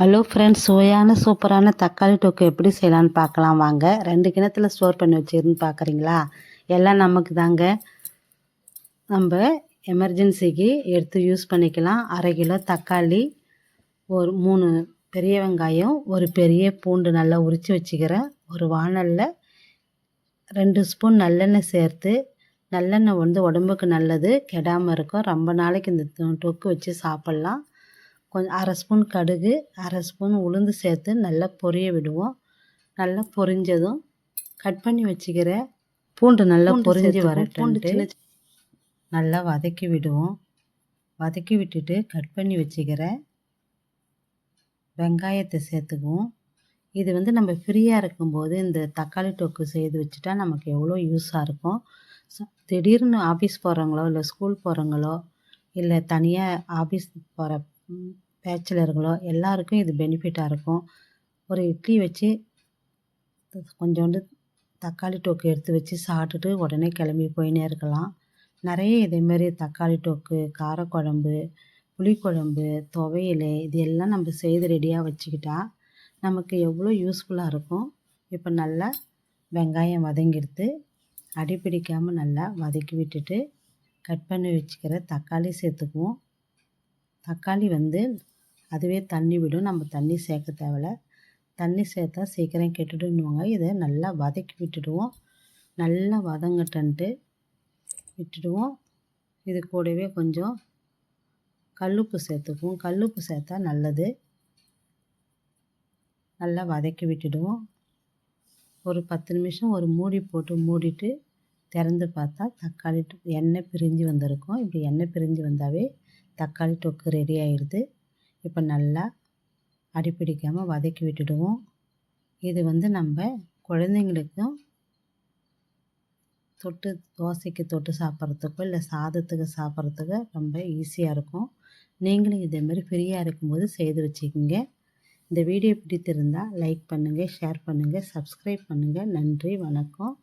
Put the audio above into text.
Hello friends, சுவையான சூப்பரான தக்காளி தொக்கு எப்படி செய்யலான்னு பார்க்கலாம் வாங்க. 2 கிணத்துல ஸ்டோர் பண்ணி வச்சிருந்து பார்க்குறீங்களா? எல்லாம் நமக்கு தாங்க. நம்ம எமர்ஜென்சிக்கு எடுத்து யூஸ் பண்ணிக்கலாம். 1/2 கிலோ தக்காளி, ஒரு 3 பெரிய வெங்காயம், ஒரு பெரிய பூண்டு நல்லா உரித்து வச்சுக்கிறேன். ஒரு வாணலில் 2 ஸ்பூன் நல்லெண்ணெய் சேர்த்து, நல்லெண்ணெய் உடம்புக்கு நல்லது, கெடாமல் இருக்கும். ரொம்ப நாளைக்கு இந்த தொக்கு வச்சு சாப்பிட்லாம். கொஞ்சம் 1/2 ஸ்பூன் கடுகு, 1/2 ஸ்பூன் உளுந்து சேர்த்து நல்லா பொரிய விடுவோம். நல்லா பொரிஞ்சதும் கட் பண்ணி வச்சுக்கிற பூண்டு நல்லா பொரிஞ்சு வரட்டுன்ட்டு நல்லா வதக்கி விடுவோம். வதக்கி விட்டுட்டு கட் பண்ணி வச்சுக்கிற வெங்காயத்தை சேர்த்துக்குவோம். இது நம்ம ஃப்ரீயாக இருக்கும்போது இந்த தக்காளி தொக்கு செய்து வச்சுட்டா நமக்கு எவ்வளோ யூஸாக இருக்கும். திடீர்னு ஆஃபீஸ் போகிறவங்களோ இல்லை ஸ்கூல் போகிறவங்களோ இல்லை தனியாக ஆஃபீஸ் போகிற பேச்சுலர்களோ எல்லாருக்கும் இது பெனிஃபிட்டாக இருக்கும். ஒரு இட்லி வச்சு கொஞ்சோண்டு தக்காளி தொக்கு எடுத்து வச்சு சாப்பிட்டுட்டு உடனே கிளம்பி போயினே இருக்கலாம். நிறைய இதேமாரி தக்காளி தொக்கு, காரக்குழம்பு, புளிக்குழம்பு, துவையல் இது எல்லாம் நம்ம செய்து ரெடியாக வச்சுக்கிட்டா நமக்கு எவ்வளோ யூஸ்ஃபுல்லாக இருக்கும். இப்போ நல்லா வெங்காயம் வதங்கிடுத்து, அடி பிடிக்காமல் நல்லா வதக்கி விட்டுட்டு கட் பண்ணி வச்சுக்கிற தக்காளி சேர்த்துக்குவோம். தக்காளி அதுவே தண்ணி விடும். நம்ம தண்ணி சேர்க்க தேவையில்ல. தண்ணி சேர்த்தா சீக்கிரம் கெட்டுடுன்னுவாங்க. இதை நல்லா வதக்கி விட்டுடுவோம். நல்லா வதங்கட்டன்ட்டு விட்டுடுவோம். இது கூடவே கொஞ்சம் கல்லுப்பு சேர்த்துக்குவோம். கல்லுப்பு சேர்த்தா நல்லது. நல்லா வதக்கி விட்டுடுவோம். ஒரு 10 நிமிஷம் ஒரு மூடி போட்டு மூடிட்டு திறந்து பார்த்தா தக்காளி எண்ணெய் பிரிஞ்சு வந்திருக்கும். இப்படி எண்ணெய் பிரிஞ்சு வந்தாவே தக்காளி தொக்கு ரெடி ஆகிடுது. இப்போ நல்லா அடிப்பிடிக்காமல் வதக்கி விட்டுடுவோம். இது நம்ம குழந்தைங்களுக்கும் தொட்டு தோசைக்கு தொட்டு சாப்பிட்றதுக்கோ இல்லை சாதத்துக்கு சாப்பிட்றதுக்கு ரொம்ப ஈஸியாக இருக்கும். நீங்களும் இதேமாரி ஃப்ரீயாக இருக்கும்போது செய்து வச்சுக்கிங்க. இந்த வீடியோ பிடித்திருந்தால் லைக் பண்ணுங்கள், ஷேர் பண்ணுங்கள், சப்ஸ்கிரைப் பண்ணுங்கள். நன்றி, வணக்கம்.